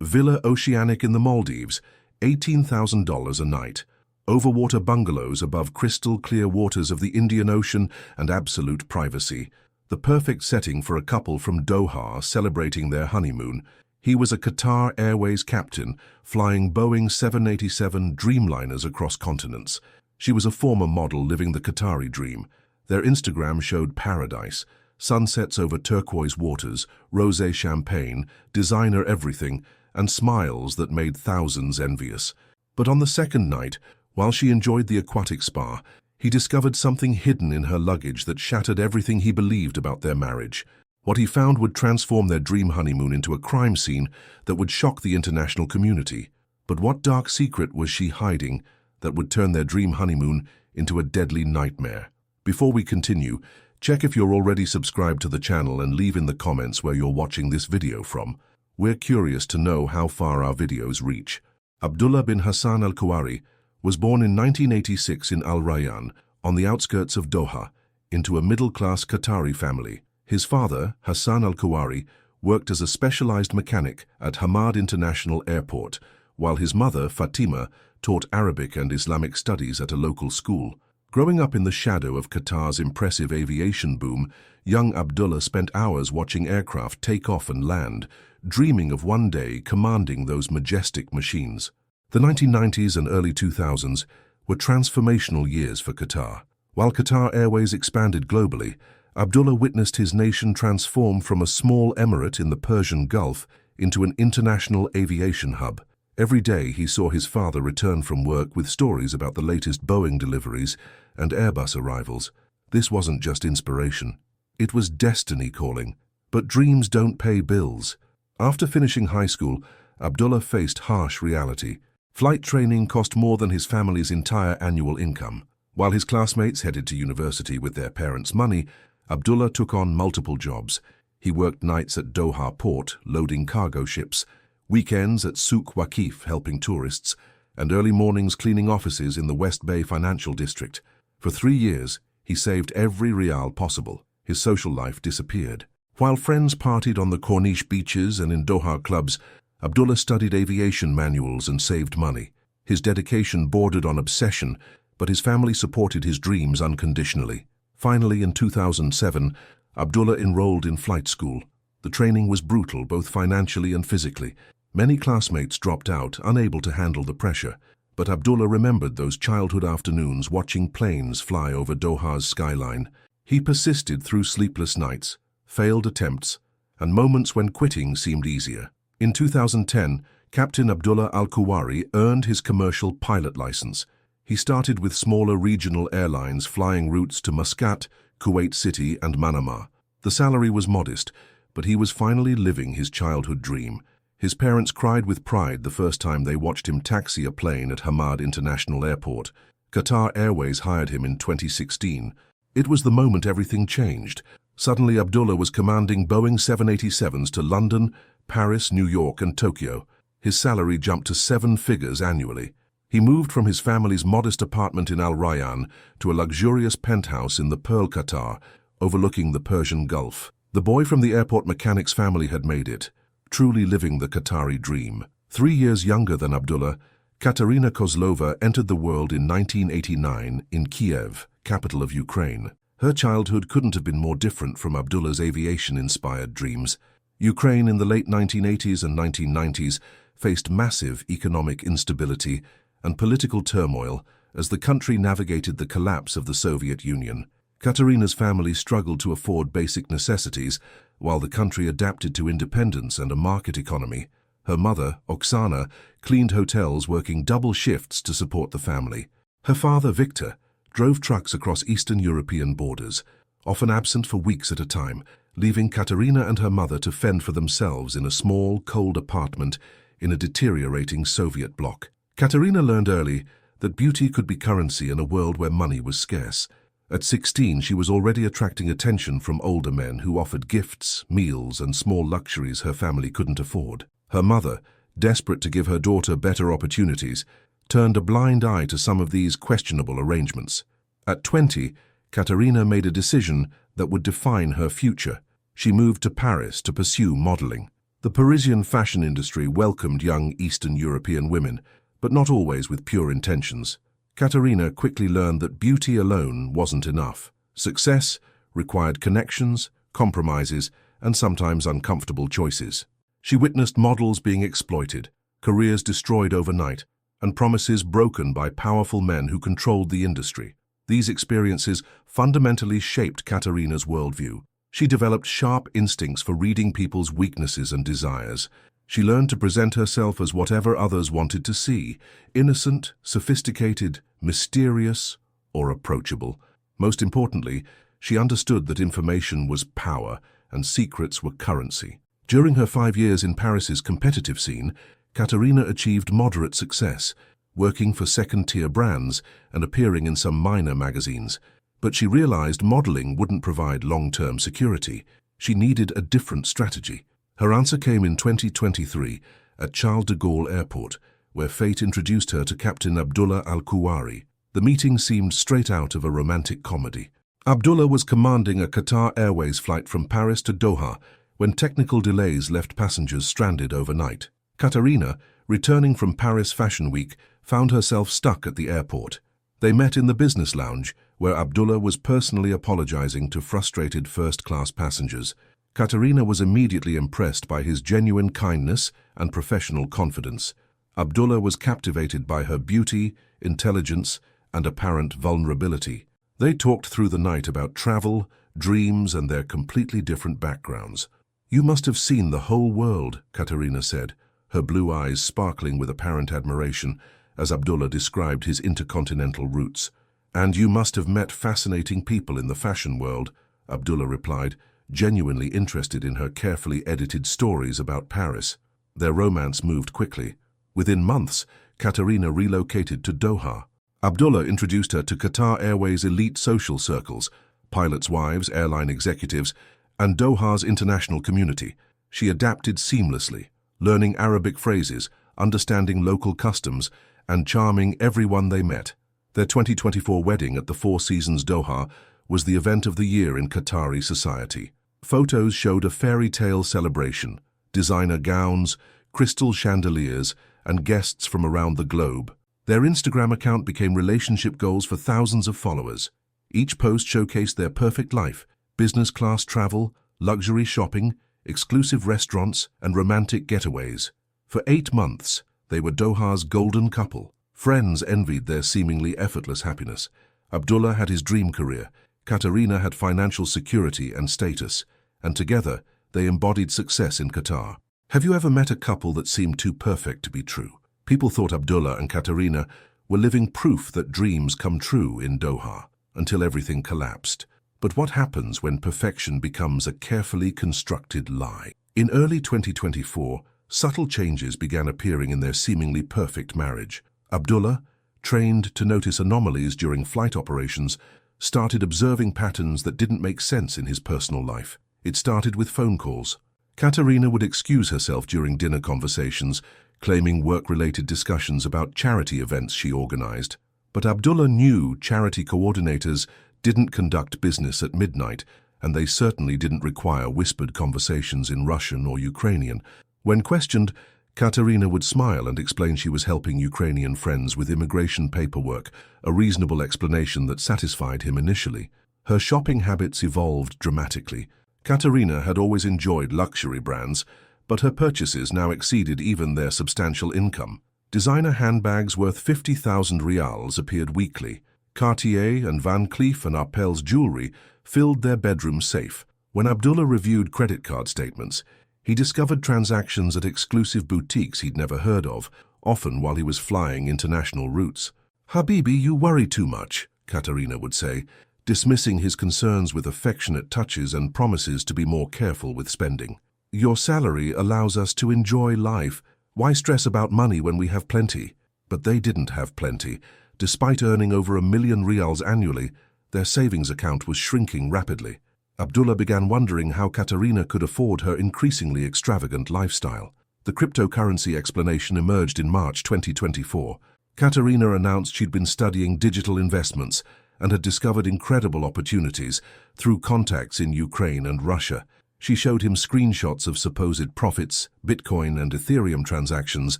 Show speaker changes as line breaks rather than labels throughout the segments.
Villa Oceanic in the Maldives, $18,000 a night. Overwater bungalows above crystal-clear waters of the Indian Ocean and absolute privacy. The perfect setting for a couple from Doha celebrating their honeymoon. He was a Qatar Airways captain, flying Boeing 787 Dreamliners across continents. She was a former model living the Qatari dream. Their Instagram showed paradise, sunsets over turquoise waters, rosé champagne, designer everything, and smiles that made thousands envious. But on the second night, while she enjoyed the aquatic spa, he discovered something hidden in her luggage that shattered everything he believed about their marriage. What he found would transform their dream honeymoon into a crime scene that would shock the international community. But what dark secret was she hiding that would turn their dream honeymoon into a deadly nightmare? Before we continue, check if you're already subscribed to the channel and leave in the comments where you're watching this video from. We're curious to know how far our videos reach. Abdullah bin Hassan al-Kuwari was born in 1986 in Al Rayyan, on the outskirts of Doha, into a middle-class Qatari family. His father, Hassan al-Kuwari, worked as a specialized mechanic at Hamad International Airport, while his mother, Fatima, taught Arabic and Islamic studies at a local school. Growing up in the shadow of Qatar's impressive aviation boom, young Abdullah spent hours watching aircraft take off and land, dreaming of one day commanding those majestic machines. The 1990s and early 2000s were transformational years for Qatar. While Qatar Airways expanded globally, Abdullah witnessed his nation transform from a small emirate in the Persian Gulf into an international aviation hub. Every day he saw his father return from work with stories about the latest Boeing deliveries and Airbus arrivals. This wasn't just inspiration. It was destiny calling. But dreams don't pay bills. After finishing high school, Abdullah faced harsh reality. Flight training cost more than his family's entire annual income. While his classmates headed to university with their parents' money, Abdullah took on multiple jobs. He worked nights at Doha port, loading cargo ships, weekends at Souk Waqif helping tourists, and early mornings cleaning offices in the West Bay financial district. For 3 years, he saved every rial possible. His social life disappeared. While friends partied on the Corniche beaches and in Doha clubs, Abdullah studied aviation manuals and saved money. His dedication bordered on obsession, but his family supported his dreams unconditionally. Finally, in 2007, Abdullah enrolled in flight school. The training was brutal, both financially and physically. Many classmates dropped out, unable to handle the pressure. But Abdullah remembered those childhood afternoons watching planes fly over Doha's skyline. He persisted through sleepless nights, failed attempts, and moments when quitting seemed easier. In 2010, Captain Abdullah al-Kuwari earned his commercial pilot license. He started with smaller regional airlines flying routes to Muscat, Kuwait City, and Manama. The salary was modest, but he was finally living his childhood dream. His parents cried with pride the first time they watched him taxi a plane at Hamad International Airport. Qatar Airways hired him in 2016. It was the moment everything changed. Suddenly, Abdullah was commanding Boeing 787s to London, Paris, New York, and Tokyo. His salary jumped to 7 figures annually. He moved from his family's modest apartment in Al Rayyan to a luxurious penthouse in the Pearl Qatar, overlooking the Persian Gulf. The boy from the airport mechanic's family had made it, truly living the Qatari dream. 3 years younger than Abdullah, Katerina Kozlova entered the world in 1989 in Kiev, capital of Ukraine. Her childhood couldn't have been more different from Abdullah's aviation-inspired dreams. Ukraine in the late 1980s and 1990s faced massive economic instability and political turmoil as the country navigated the collapse of the Soviet Union. Katerina's family struggled to afford basic necessities while the country adapted to independence and a market economy. Her mother, Oksana, cleaned hotels working double shifts to support the family. Her father, Viktor, drove trucks across Eastern European borders, often absent for weeks at a time, leaving Katerina and her mother to fend for themselves in a small, cold apartment in a deteriorating Soviet bloc. Katerina learned early that beauty could be currency in a world where money was scarce. At 16, she was already attracting attention from older men who offered gifts, meals, and small luxuries her family couldn't afford. Her mother, desperate to give her daughter better opportunities, turned a blind eye to some of these questionable arrangements. At 20, Katerina made a decision that would define her future. She moved to Paris to pursue modeling. The Parisian fashion industry welcomed young Eastern European women, but not always with pure intentions. Katerina quickly learned that beauty alone wasn't enough. Success required connections, compromises, and sometimes uncomfortable choices. She witnessed models being exploited, careers destroyed overnight, and promises broken by powerful men who controlled the industry. These experiences fundamentally shaped Katerina's worldview. She developed sharp instincts for reading people's weaknesses and desires. She learned to present herself as whatever others wanted to see: innocent, sophisticated, mysterious, or approachable. Most importantly, she understood that information was power and secrets were currency. During her 5 years in Paris's competitive scene, Katerina achieved moderate success, working for second-tier brands and appearing in some minor magazines. But she realized modeling wouldn't provide long-term security. She needed a different strategy. Her answer came in 2023 at Charles de Gaulle Airport, where fate introduced her to Captain Abdullah Al-Kuwari. The meeting seemed straight out of a romantic comedy. Abdullah was commanding a Qatar Airways flight from Paris to Doha when technical delays left passengers stranded overnight. Katerina, returning from Paris Fashion Week, found herself stuck at the airport. They met in the business lounge, where Abdullah was personally apologizing to frustrated first-class passengers. Katerina was immediately impressed by his genuine kindness and professional confidence. Abdullah was captivated by her beauty, intelligence, and apparent vulnerability. They talked through the night about travel, dreams, and their completely different backgrounds. "You must have seen the whole world," Katerina said, her blue eyes sparkling with apparent admiration as Abdullah described his intercontinental routes. "And you must have met fascinating people in the fashion world," Abdullah replied, genuinely interested in her carefully edited stories about Paris. Their romance moved quickly. Within months, Katerina relocated to Doha. Abdullah introduced her to Qatar Airways' elite social circles, pilots' wives, airline executives, and Doha's international community. She adapted seamlessly, learning Arabic phrases, understanding local customs, and charming everyone they met. Their 2024 wedding at the Four Seasons Doha was the event of the year in Qatari society. Photos showed a fairy tale celebration: designer gowns, crystal chandeliers, and guests from around the globe. Their Instagram account became relationship goals for thousands of followers. Each post showcased their perfect life: business-class travel, luxury shopping, exclusive restaurants, and romantic getaways. For 8 months, they were Doha's golden couple. Friends envied their seemingly effortless happiness. Abdullah had his dream career, Katerina had financial security and status, and together they embodied success in Qatar. Have you ever met a couple that seemed too perfect to be true? People thought Abdullah and Katerina were living proof that dreams come true in Doha, until everything collapsed. But what happens when perfection becomes a carefully constructed lie? In early 2024, subtle changes began appearing in their seemingly perfect marriage. Abdullah, trained to notice anomalies during flight operations, started observing patterns that didn't make sense in his personal life. It started with phone calls. Katerina would excuse herself during dinner conversations, claiming work-related discussions about charity events she organized. But Abdullah knew charity coordinators didn't conduct business at midnight, and they certainly didn't require whispered conversations in Russian or Ukrainian. When questioned, Katerina would smile and explain she was helping Ukrainian friends with immigration paperwork, a reasonable explanation that satisfied him initially. Her shopping habits evolved dramatically. Katerina had always enjoyed luxury brands, but her purchases now exceeded even their substantial income. Designer handbags worth 50,000 rials appeared weekly. Cartier and Van Cleef and Arpels jewelry filled their bedroom safe. When Abdullah reviewed credit card statements, he discovered transactions at exclusive boutiques he'd never heard of, often while he was flying international routes. "Habibi, you worry too much," Katerina would say, dismissing his concerns with affectionate touches and promises to be more careful with spending. "Your salary allows us to enjoy life. Why stress about money when we have plenty?" But they didn't have plenty. Despite earning over 1 million rials annually, their savings account was shrinking rapidly. Abdullah began wondering how Katerina could afford her increasingly extravagant lifestyle. The cryptocurrency explanation emerged in March 2024. Katerina announced she'd been studying digital investments and had discovered incredible opportunities through contacts in Ukraine and Russia. She showed him screenshots of supposed profits, Bitcoin and Ethereum transactions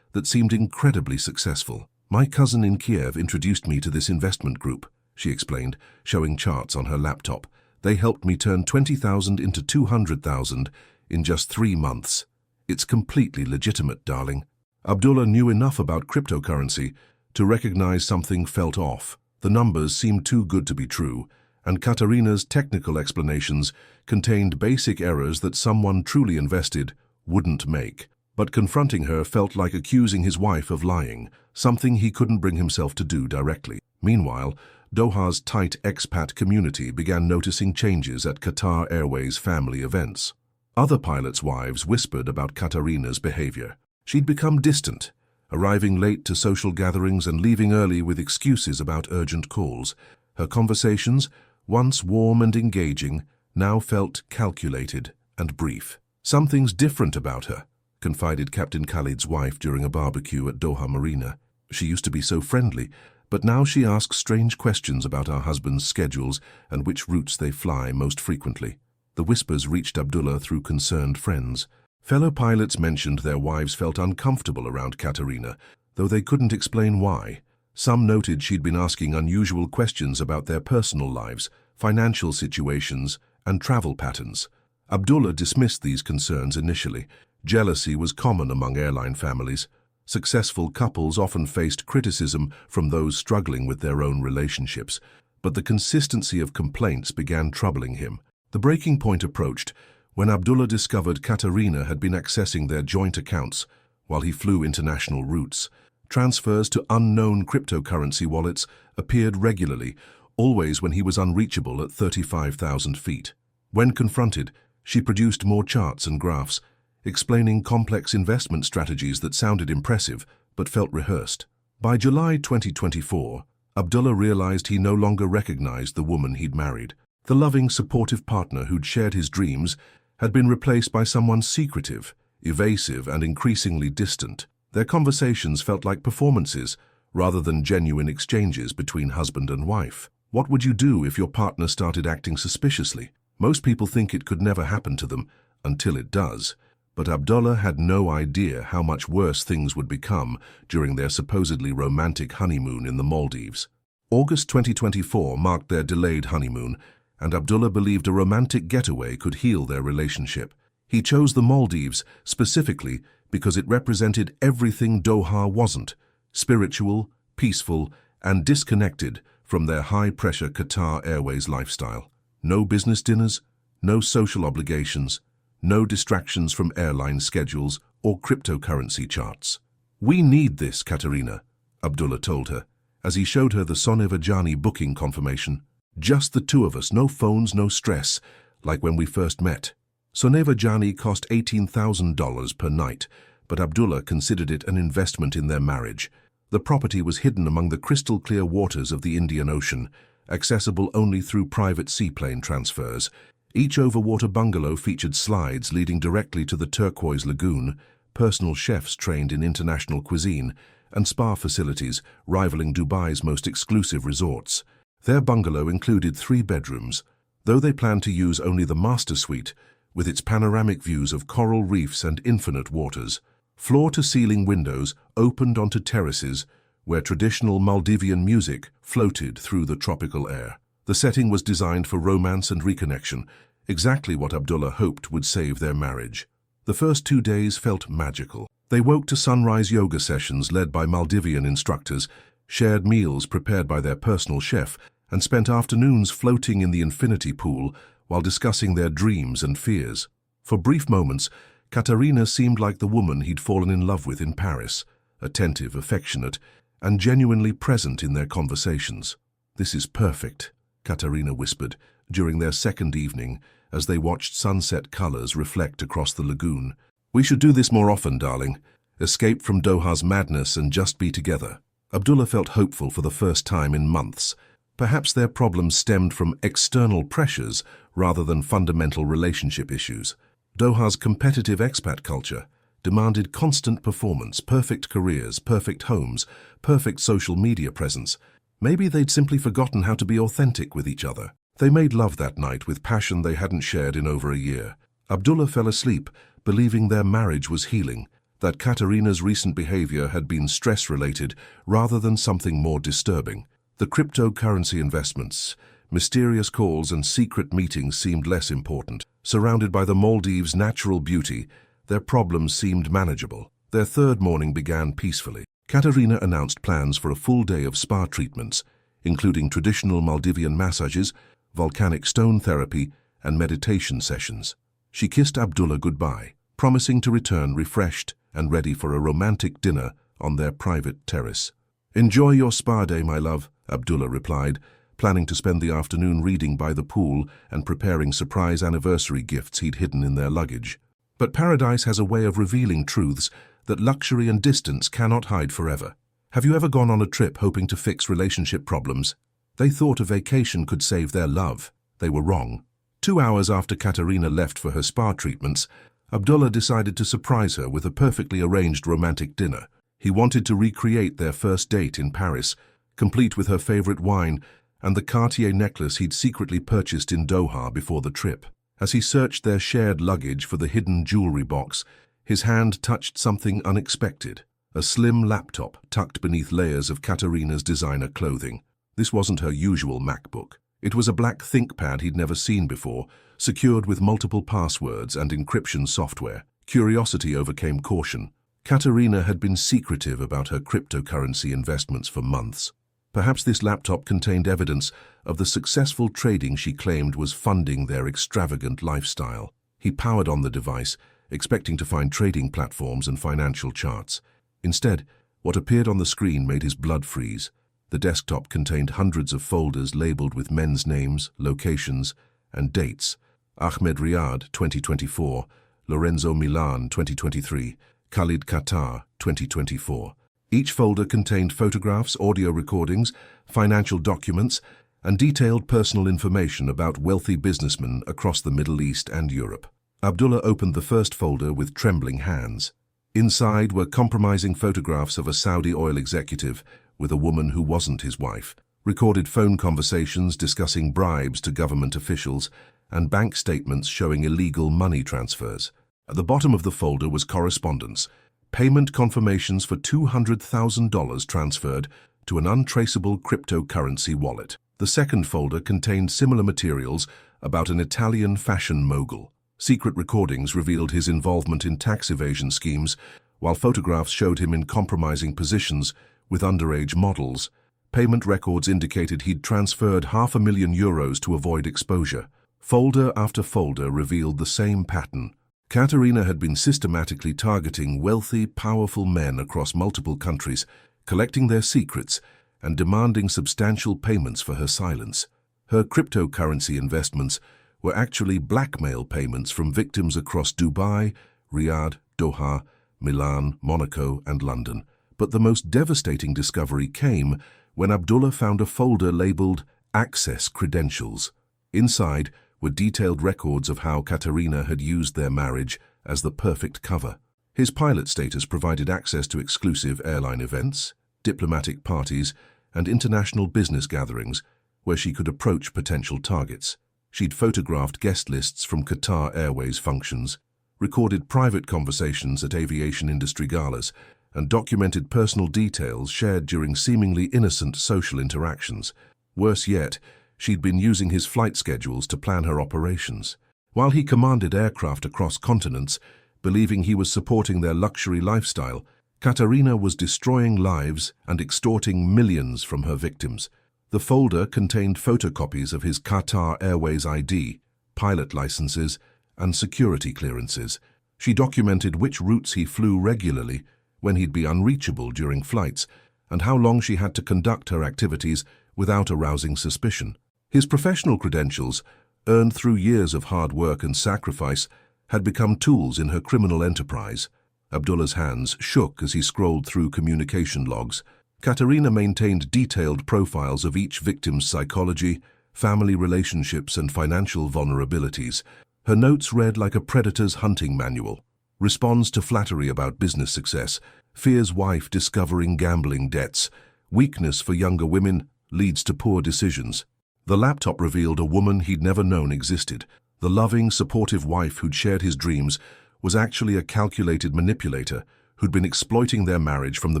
that seemed incredibly successful. "My cousin in Kiev introduced me to this investment group," she explained, showing charts on her laptop. "They helped me turn 20,000 into 200,000 in just 3 months. It's completely legitimate, darling." Abdullah knew enough about cryptocurrency to recognize something felt off. The numbers seemed too good to be true, and Katarina's technical explanations contained basic errors that someone truly invested wouldn't make. But confronting her felt like accusing his wife of lying, something he couldn't bring himself to do directly. Meanwhile, Doha's tight expat community began noticing changes at Qatar Airways family events. Other pilots' wives whispered about Katarina's behavior. She'd become distant, arriving late to social gatherings and leaving early with excuses about urgent calls. Her conversations, once warm and engaging, now felt calculated and brief. "Something's different about her," confided Captain Khalid's wife during a barbecue at Doha Marina. "She used to be so friendly, but now she asks strange questions about our husbands' schedules and which routes they fly most frequently." The whispers reached Abdullah through concerned friends. Fellow pilots mentioned their wives felt uncomfortable around Katarina, though they couldn't explain why. Some noted she'd been asking unusual questions about their personal lives, financial situations, and travel patterns. Abdullah dismissed these concerns initially. Jealousy was common among airline families. Successful couples often faced criticism from those struggling with their own relationships, but the consistency of complaints began troubling him. The breaking point approached when Abdullah discovered Katarina had been accessing their joint accounts while he flew international routes. Transfers to unknown cryptocurrency wallets appeared regularly, always when he was unreachable at 35,000 feet. When confronted, she produced more charts and graphs, explaining complex investment strategies that sounded impressive but felt rehearsed. By July 2024, Abdullah realized he no longer recognized the woman he'd married. The loving, supportive partner who'd shared his dreams had been replaced by someone secretive, evasive, and increasingly distant. Their conversations felt like performances rather than genuine exchanges between husband and wife. What would you do if your partner started acting suspiciously? Most people think it could never happen to them until it does. But Abdullah had no idea how much worse things would become during their supposedly romantic honeymoon in the Maldives. August 2024 marked their delayed honeymoon, and Abdullah believed a romantic getaway could heal their relationship. He chose the Maldives specifically because it represented everything Doha wasn't: spiritual, peaceful, and disconnected from their high-pressure Qatar Airways lifestyle. No business dinners, no social obligations, no distractions from airline schedules or cryptocurrency charts. "We need this, Katarina," Abdullah told her, as he showed her the Sonevajani booking confirmation. "Just the two of us, no phones, no stress, like when we first met." Sonevajani cost $18,000 per night, but Abdullah considered it an investment in their marriage. The property was hidden among the crystal-clear waters of the Indian Ocean, accessible only through private seaplane transfers. Each overwater bungalow featured slides leading directly to the turquoise lagoon, personal chefs trained in international cuisine, and spa facilities rivaling Dubai's most exclusive resorts. Their bungalow included 3 bedrooms, though they planned to use only the master suite, with its panoramic views of coral reefs and infinite waters. Floor-to-ceiling windows opened onto terraces where traditional Maldivian music floated through the tropical air. The setting was designed for romance and reconnection, exactly what Abdullah hoped would save their marriage. The first 2 days felt magical. They woke to sunrise yoga sessions led by Maldivian instructors, shared meals prepared by their personal chef, and spent afternoons floating in the infinity pool while discussing their dreams and fears. For brief moments, Katarina seemed like the woman he'd fallen in love with in Paris, attentive, affectionate, and genuinely present in their conversations. "This is perfect," Katarina whispered during their second evening as they watched sunset colors reflect across the lagoon. "We should do this more often, darling. Escape from Doha's madness and just be together." Abdullah felt hopeful for the first time in months. Perhaps their problems stemmed from external pressures rather than fundamental relationship issues. Doha's competitive expat culture demanded constant performance, perfect careers, perfect homes, perfect social media presence. Maybe they'd simply forgotten how to be authentic with each other. They made love that night with passion they hadn't shared in over a year. Abdullah fell asleep, believing their marriage was healing, that Katerina's recent behavior had been stress-related rather than something more disturbing. The cryptocurrency investments, mysterious calls and secret meetings seemed less important. Surrounded by the Maldives' natural beauty, their problems seemed manageable. Their third morning began peacefully. Katerina announced plans for a full day of spa treatments, including traditional Maldivian massages, volcanic stone therapy, and meditation sessions. She kissed Abdullah goodbye, promising to return refreshed and ready for a romantic dinner on their private terrace. "Enjoy your spa day, my love," Abdullah replied, planning to spend the afternoon reading by the pool and preparing surprise anniversary gifts he'd hidden in their luggage. But paradise has a way of revealing truths that luxury and distance cannot hide forever. Have you ever gone on a trip hoping to fix relationship problems? They thought a vacation could save their love. They were wrong. 2 hours after Katerina left for her spa treatments, Abdullah decided to surprise her with a perfectly arranged romantic dinner. He wanted to recreate their first date in Paris, complete with her favorite wine and the Cartier necklace he'd secretly purchased in Doha before the trip. As he searched their shared luggage for the hidden jewelry box, his hand touched something unexpected, a slim laptop tucked beneath layers of Katerina's designer clothing. This wasn't her usual MacBook. It was a black ThinkPad he'd never seen before, secured with multiple passwords and encryption software. Curiosity overcame caution. Katerina had been secretive about her cryptocurrency investments for months. Perhaps this laptop contained evidence of the successful trading she claimed was funding their extravagant lifestyle. He powered on the device, expecting to find trading platforms and financial charts. Instead, what appeared on the screen made his blood freeze. The desktop contained hundreds of folders labeled with men's names, locations, and dates. Ahmed Riyad, 2024, Lorenzo Milan, 2023, Khalid Qatar, 2024. Each folder contained photographs, audio recordings, financial documents, and detailed personal information about wealthy businessmen across the Middle East and Europe. Abdullah opened the first folder with trembling hands. Inside were compromising photographs of a Saudi oil executive with a woman who wasn't his wife, recorded phone conversations discussing bribes to government officials, and bank statements showing illegal money transfers. At the bottom of the folder was correspondence, payment confirmations for $200,000 transferred to an untraceable cryptocurrency wallet. The second folder contained similar materials about an Italian fashion mogul. Secret recordings revealed his involvement in tax evasion schemes, while photographs showed him in compromising positions with underage models. Payment records indicated he'd transferred €500,000 to avoid exposure. Folder after folder revealed the same pattern. Katerina had been systematically targeting wealthy, powerful men across multiple countries, collecting their secrets and demanding substantial payments for her silence. Her cryptocurrency investments were actually blackmail payments from victims across Dubai, Riyadh, Doha, Milan, Monaco, and London. But the most devastating discovery came when Abdullah found a folder labeled Access Credentials. Inside were detailed records of how Katerina had used their marriage as the perfect cover. His pilot status provided access to exclusive airline events, diplomatic parties, and international business gatherings where she could approach potential targets. She'd photographed guest lists from Qatar Airways functions, recorded private conversations at aviation industry galas, and documented personal details shared during seemingly innocent social interactions. Worse yet, she'd been using his flight schedules to plan her operations. While he commanded aircraft across continents, believing he was supporting their luxury lifestyle, Katerina was destroying lives and extorting millions from her victims. The folder contained photocopies of his Qatar Airways ID, pilot licenses, and security clearances. She documented which routes he flew regularly, when he'd be unreachable during flights, and how long she had to conduct her activities without arousing suspicion. His professional credentials, earned through years of hard work and sacrifice, had become tools in her criminal enterprise. Abdullah's hands shook as he scrolled through communication logs. Katerina maintained detailed profiles of each victim's psychology, family relationships, and financial vulnerabilities. Her notes read like a predator's hunting manual. Responds to flattery about business success, fears wife discovering gambling debts, weakness for younger women, leads to poor decisions. The laptop revealed a woman he'd never known existed, The loving, supportive wife who'd shared his dreams was actually a calculated manipulator who'd been exploiting their marriage from the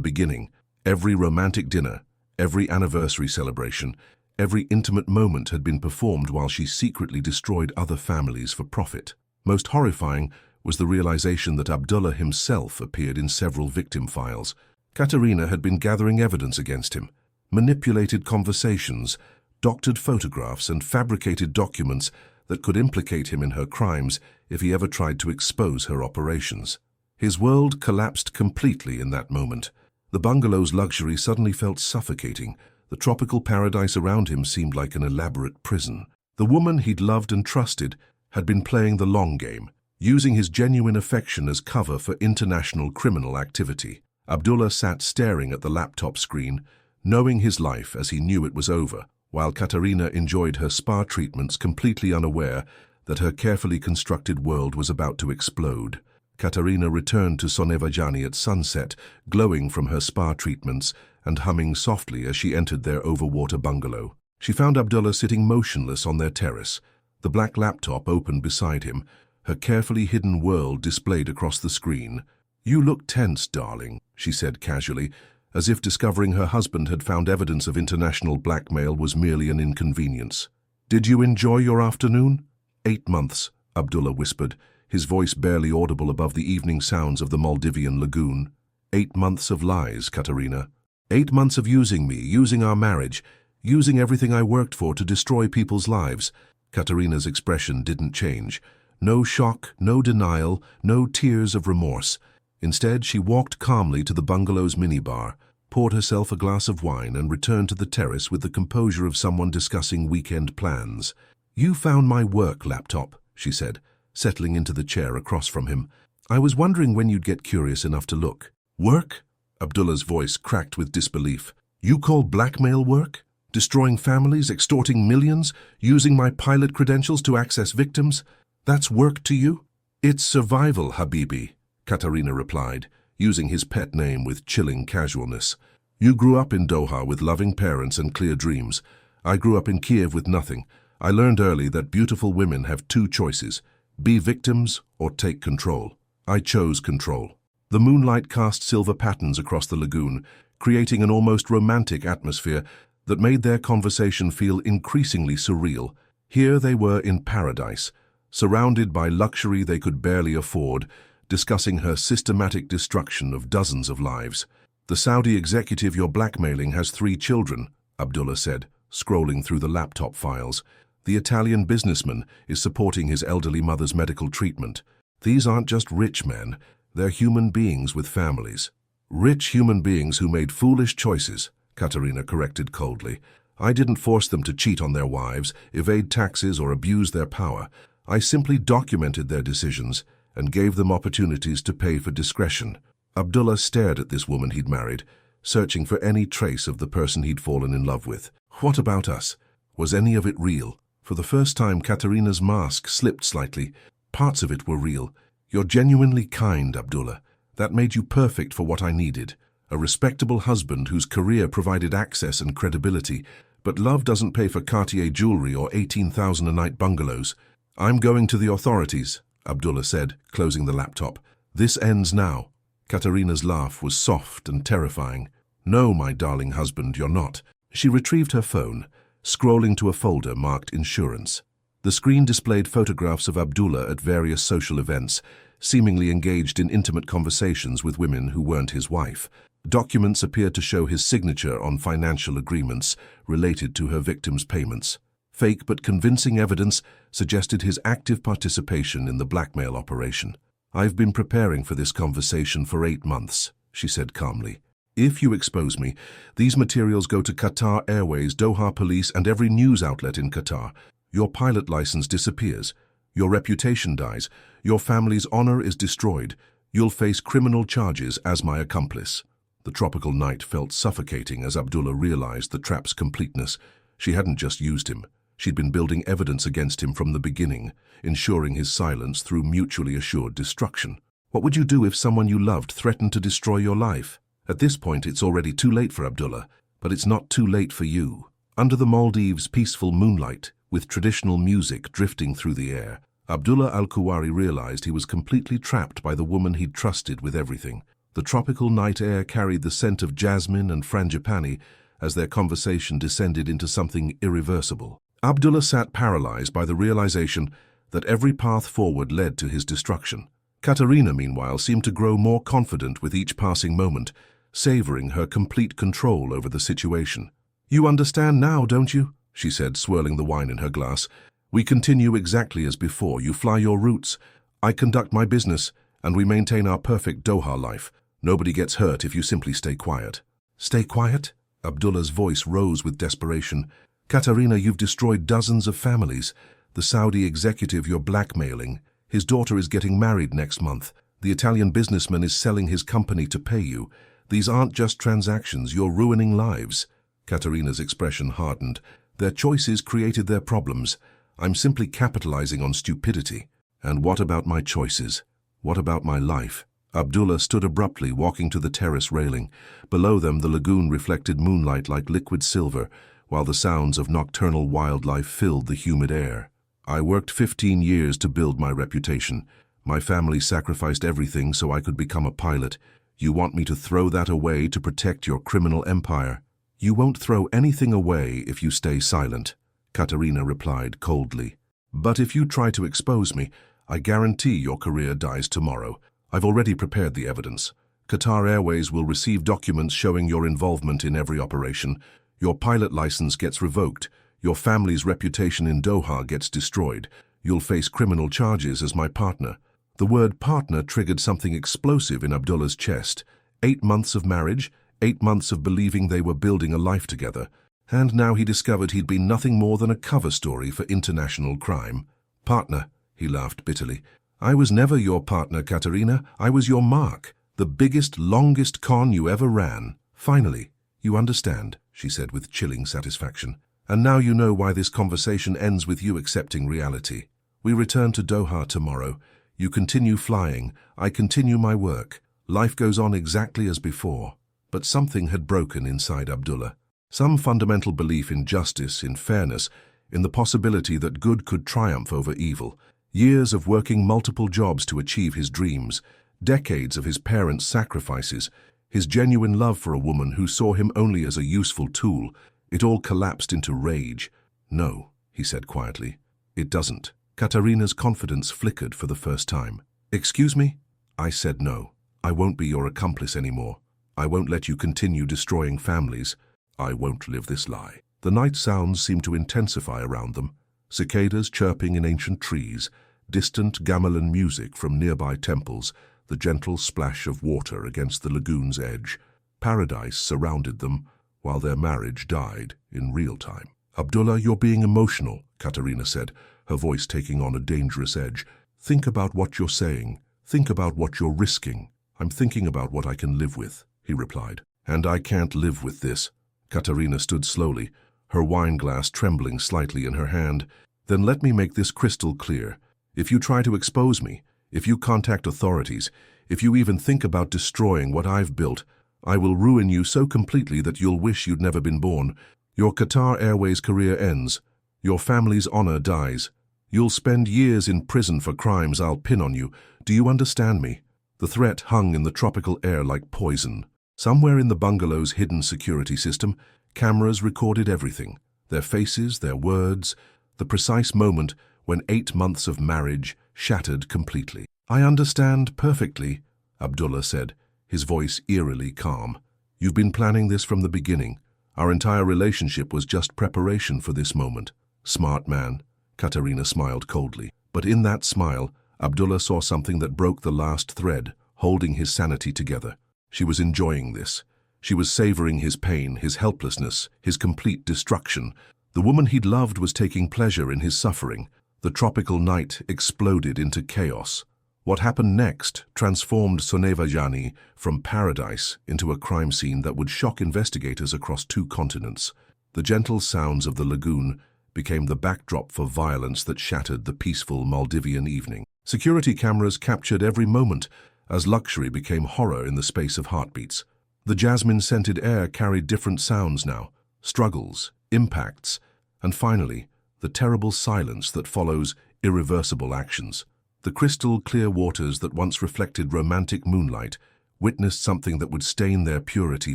beginning. Every romantic dinner, every anniversary celebration, every intimate moment had been performed while she secretly destroyed other families for profit. Most horrifying was the realization that Abdullah himself appeared in several victim files. Katerina had been gathering evidence against him, manipulated conversations, doctored photographs, and fabricated documents that could implicate him in her crimes if he ever tried to expose her operations. His world collapsed completely in that moment. The bungalow's luxury suddenly felt suffocating. The tropical paradise around him seemed like an elaborate prison. The woman he'd loved and trusted had been playing the long game, using his genuine affection as cover for international criminal activity. Abdullah sat staring at the laptop screen, knowing his life as he knew it was over, while Katerina enjoyed her spa treatments, completely unaware that her carefully constructed world was about to explode. Katerina returned to Sonevajani at sunset, glowing from her spa treatments and humming softly as she entered their overwater bungalow. She found Abdullah sitting motionless on their terrace, the black laptop open beside him, her carefully hidden world displayed across the screen. "You look tense, darling," she said casually, as if discovering her husband had found evidence of international blackmail was merely an inconvenience. "Did you enjoy your afternoon?" 8 months, Abdullah whispered, his voice barely audible above the evening sounds of the Maldivian lagoon. 8 months of lies, Katerina. 8 months of using me, using our marriage, using everything I worked for to destroy people's lives. Katerina's expression didn't change. No shock, no denial, no tears of remorse. Instead, she walked calmly to the bungalow's minibar, poured herself a glass of wine, and returned to the terrace with the composure of someone discussing weekend plans. "You found my work laptop," she said, settling into the chair across from him. "I was wondering when you'd get curious enough to look." "Work?" Abdullah's voice cracked with disbelief. "You call blackmail work? Destroying families, extorting millions, using my pilot credentials to access victims? That's work to you?" "It's survival, Habibi," Katerina replied, using his pet name with chilling casualness. "You grew up in Doha with loving parents and clear dreams. I grew up in Kiev with nothing. I learned early that beautiful women have 2 choices: be victims or take control. I chose control." The moonlight cast silver patterns across the lagoon, creating an almost romantic atmosphere that made their conversation feel increasingly surreal. Here they were in paradise, surrounded by luxury they could barely afford, discussing her systematic destruction of dozens of lives. "The Saudi executive you're blackmailing has 3 children, Abdullah said, scrolling through the laptop files. "The Italian businessman is supporting his elderly mother's medical treatment. These aren't just rich men, they're human beings with families." "Rich human beings who made foolish choices," Katerina corrected coldly. "I didn't force them to cheat on their wives, evade taxes, or abuse their power. I simply documented their decisions and gave them opportunities to pay for discretion." Abdullah stared at this woman he'd married, searching for any trace of the person he'd fallen in love with. What about us? Was any of it real? For the first time, Katerina's mask slipped slightly. "Parts of it were real. You're genuinely kind, Abdullah. That made you perfect for what I needed. A respectable husband whose career provided access and credibility. But love doesn't pay for Cartier jewelry or 18,000 a night bungalows." "I'm going to the authorities," Abdullah said, closing the laptop. "This ends now." Katerina's laugh was soft and terrifying. "No, my darling husband, you're not." She retrieved her phone, scrolling to a folder marked Insurance. The screen displayed photographs of Abdullah at various social events, seemingly engaged in intimate conversations with women who weren't his wife. Documents appeared to show his signature on financial agreements related to her victims' payments. Fake but convincing evidence suggested his active participation in the blackmail operation. "I've been preparing for this conversation for 8 months, she said calmly. "If you expose me, these materials go to Qatar Airways, Doha Police, and every news outlet in Qatar. Your pilot license disappears. Your reputation dies. Your family's honor is destroyed. You'll face criminal charges as my accomplice." The tropical night felt suffocating as Abdullah realized the trap's completeness. She hadn't just used him. She'd been building evidence against him from the beginning, ensuring his silence through mutually assured destruction. What would you do if someone you loved threatened to destroy your life? At this point, it's already too late for Abdullah, but it's not too late for you. Under the Maldives' peaceful moonlight, with traditional music drifting through the air, Abdullah al-Kuwari realized he was completely trapped by the woman he'd trusted with everything. The tropical night air carried the scent of jasmine and frangipani as their conversation descended into something irreversible. Abdullah sat paralyzed by the realization that every path forward led to his destruction. Katerina, meanwhile, seemed to grow more confident with each passing moment, savoring her complete control over the situation. "You understand now, don't you?" she said, swirling the wine in her glass. "We continue exactly as before. You fly your routes, I conduct my business, and we maintain our perfect Doha life. Nobody gets hurt if you simply stay quiet." "Stay quiet?" Abdullah's voice rose with desperation. "Katerina, you've destroyed dozens of families. The Saudi executive you're blackmailing. His daughter is getting married next month. The Italian businessman is selling his company to pay you. These aren't just transactions, you're ruining lives." Katerina's expression hardened. "Their choices created their problems. I'm simply capitalizing on stupidity." "And what about my choices? What about my life?" Abdullah stood abruptly, walking to the terrace railing. Below them, the lagoon reflected moonlight like liquid silver, while the sounds of nocturnal wildlife filled the humid air. "I worked 15 years to build my reputation. My family sacrificed everything so I could become a pilot. You want me to throw that away to protect your criminal empire?" "You won't throw anything away if you stay silent," Katerina replied coldly. "But if you try to expose me, I guarantee your career dies tomorrow. I've already prepared the evidence. Qatar Airways will receive documents showing your involvement in every operation. Your pilot license gets revoked. Your family's reputation in Doha gets destroyed. You'll face criminal charges as my partner." The word partner triggered something explosive in Abdullah's chest. 8 months of marriage, 8 months of believing they were building a life together. And now he discovered he'd been nothing more than a cover story for international crime. "Partner," he laughed bitterly. "I was never your partner, Katerina. I was your mark. The biggest, longest con you ever ran. Finally, you understand," she said with chilling satisfaction. "And now you know why this conversation ends with you accepting reality. We return to Doha tomorrow. You continue flying. I continue my work. Life goes on exactly as before." But something had broken inside Abdullah. Some fundamental belief in justice, in fairness, in the possibility that good could triumph over evil. Years of working multiple jobs to achieve his dreams, decades of his parents' sacrifices, his genuine love for a woman who saw him only as a useful tool, it all collapsed into rage. "No," he said quietly, "it doesn't." Katerina's confidence flickered for the first time. "Excuse me?" "I said no. I won't be your accomplice anymore. I won't let you continue destroying families. I won't live this lie." The night sounds seemed to intensify around them. Cicadas chirping in ancient trees, distant gamelan music from nearby temples, the gentle splash of water against the lagoon's edge. Paradise surrounded them, while their marriage died in real time. "Abdullah, you're being emotional," Katerina said, her voice taking on a dangerous edge. "Think about what you're saying. Think about what you're risking." "I'm thinking about what I can live with," he replied. "And I can't live with this." Katerina stood slowly, her wine glass trembling slightly in her hand. "Then let me make this crystal clear. If you try to expose me, if you contact authorities, if you even think about destroying what I've built, I will ruin you so completely that you'll wish you'd never been born. Your Qatar Airways career ends. Your family's honor dies. You'll spend years in prison for crimes I'll pin on you. Do you understand me?" The threat hung in the tropical air like poison. Somewhere in the bungalow's hidden security system, cameras recorded everything. Their faces, their words, the precise moment when 8 months of marriage shattered completely. "I understand perfectly," Abdullah said, his voice eerily calm. "You've been planning this from the beginning. Our entire relationship was just preparation for this moment." "Smart man," Katerina smiled coldly. But in that smile, Abdullah saw something that broke the last thread, holding his sanity together. She was enjoying this. She was savoring his pain, his helplessness, his complete destruction. The woman he'd loved was taking pleasure in his suffering. The tropical night exploded into chaos. What happened next transformed Sonevajani from paradise into a crime scene that would shock investigators across 2 continents. The gentle sounds of the lagoon became the backdrop for violence that shattered the peaceful Maldivian evening. Security cameras captured every moment as luxury became horror in the space of heartbeats. The jasmine-scented air carried different sounds now, struggles, impacts, and finally, the terrible silence that follows irreversible actions. The crystal clear waters that once reflected romantic moonlight witnessed something that would stain their purity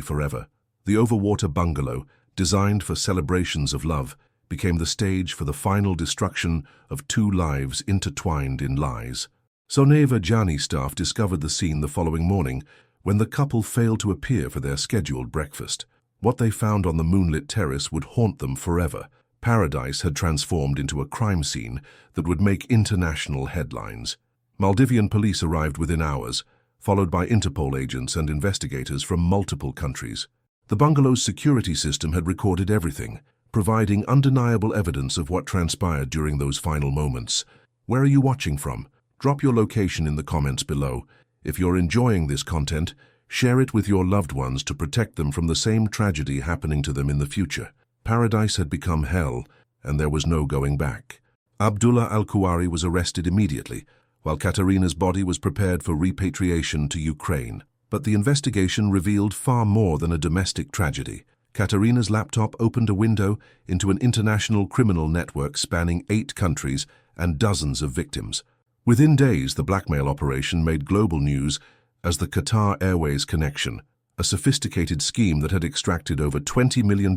forever. The overwater bungalow, designed for celebrations of love, became the stage for the final destruction of two lives intertwined in lies. Soneva Jani staff discovered the scene the following morning when the couple failed to appear for their scheduled breakfast. What they found on the moonlit terrace would haunt them forever. Paradise had transformed into a crime scene that would make international headlines. Maldivian police arrived within hours, followed by Interpol agents and investigators from multiple countries. The bungalow's security system had recorded everything, providing undeniable evidence of what transpired during those final moments. Where are you watching from? Drop your location in the comments below. If you're enjoying this content, share it with your loved ones to protect them from the same tragedy happening to them in the future. Paradise had become hell, and there was no going back. Abdullah Al-Kuwari was arrested immediately, while Katerina's body was prepared for repatriation to Ukraine. But the investigation revealed far more than a domestic tragedy. Katerina's laptop opened a window into an international criminal network spanning 8 countries and dozens of victims. Within days, the blackmail operation made global news as the Qatar Airways connection, a sophisticated scheme that had extracted over $20 million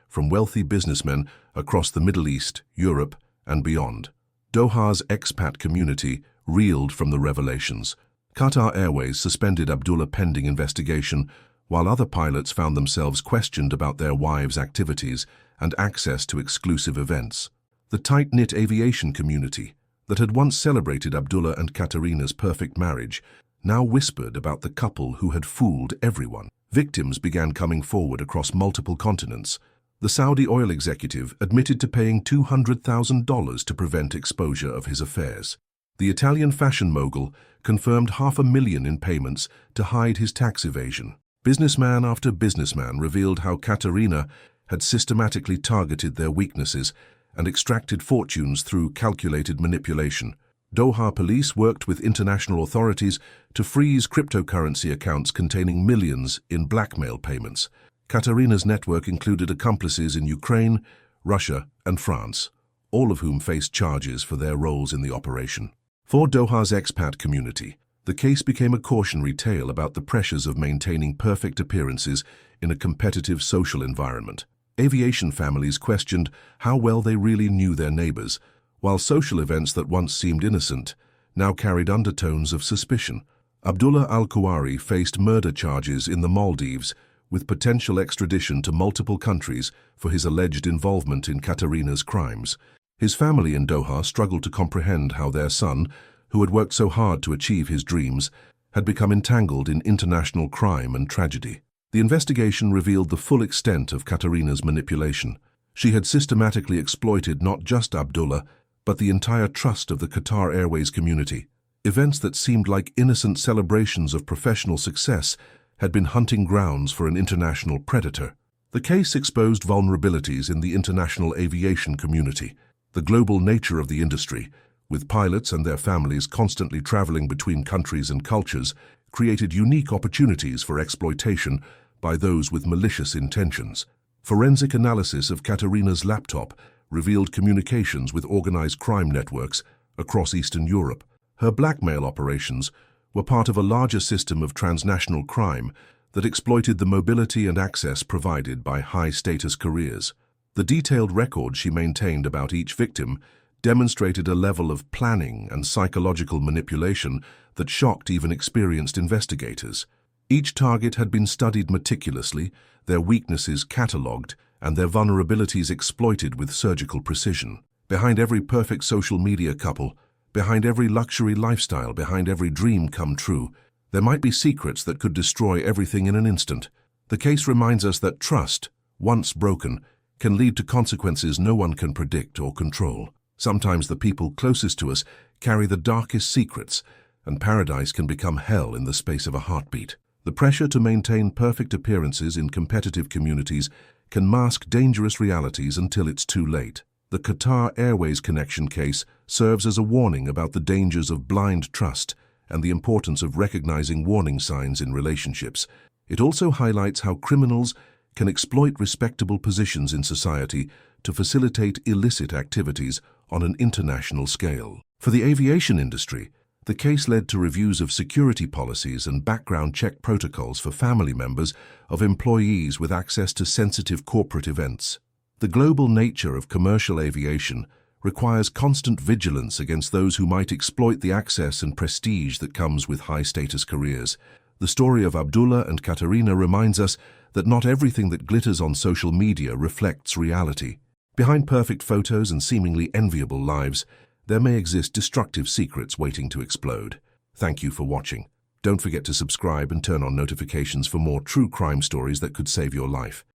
from wealthy businessmen across the Middle East, Europe, and beyond. Doha's expat community reeled from the revelations. Qatar Airways suspended Abdullah pending investigation, while other pilots found themselves questioned about their wives' activities and access to exclusive events. The tight-knit aviation community that had once celebrated Abdullah and Katerina's perfect marriage now whispered about the couple who had fooled everyone. Victims began coming forward across multiple continents. The Saudi oil executive admitted to paying $200,000 to prevent exposure of his affairs. The Italian fashion mogul confirmed $500,000 in payments to hide his tax evasion. Businessman after businessman revealed how Katerina had systematically targeted their weaknesses and extracted fortunes through calculated manipulation. Doha police worked with international authorities to freeze cryptocurrency accounts containing millions in blackmail payments. Katerina's network included accomplices in Ukraine, Russia, and France, all of whom faced charges for their roles in the operation. For Doha's expat community, the case became a cautionary tale about the pressures of maintaining perfect appearances in a competitive social environment. Aviation families questioned how well they really knew their neighbors, while social events that once seemed innocent now carried undertones of suspicion. Abdullah Al-Kuwari faced murder charges in the Maldives with potential extradition to multiple countries for his alleged involvement in Katerina's crimes. His family in Doha struggled to comprehend how their son, who had worked so hard to achieve his dreams, had become entangled in international crime and tragedy. The investigation revealed the full extent of Katerina's manipulation. She had systematically exploited not just Abdullah, but the entire trust of the Qatar Airways community. Events that seemed like innocent celebrations of professional success had been hunting grounds for an international predator. The case exposed vulnerabilities in the international aviation community. The global nature of the industry, with pilots and their families constantly traveling between countries and cultures, created unique opportunities for exploitation by those with malicious intentions. Forensic analysis of Katerina's laptop revealed communications with organized crime networks across Eastern Europe. Her blackmail operations were part of a larger system of transnational crime that exploited the mobility and access provided by high-status careers. The detailed record she maintained about each victim demonstrated a level of planning and psychological manipulation that shocked even experienced investigators. Each target had been studied meticulously, their weaknesses catalogued, and their vulnerabilities exploited with surgical precision. Behind every perfect social media couple, behind every luxury lifestyle, behind every dream come true, there might be secrets that could destroy everything in an instant. The case reminds us that trust, once broken, can lead to consequences no one can predict or control. Sometimes the people closest to us carry the darkest secrets, and paradise can become hell in the space of a heartbeat. The pressure to maintain perfect appearances in competitive communities can mask dangerous realities until it's too late. The Qatar Airways connection case serves as a warning about the dangers of blind trust and the importance of recognizing warning signs in relationships. It also highlights how criminals can exploit respectable positions in society to facilitate illicit activities, on an international scale. For the aviation industry, the case led to reviews of security policies and background check protocols for family members of employees with access to sensitive corporate events. The global nature of commercial aviation requires constant vigilance against those who might exploit the access and prestige that comes with high-status careers. The story of Abdullah and Katerina reminds us that not everything that glitters on social media reflects reality. Behind perfect photos and seemingly enviable lives, there may exist destructive secrets waiting to explode. Thank you for watching. Don't forget to subscribe and turn on notifications for more true crime stories that could save your life.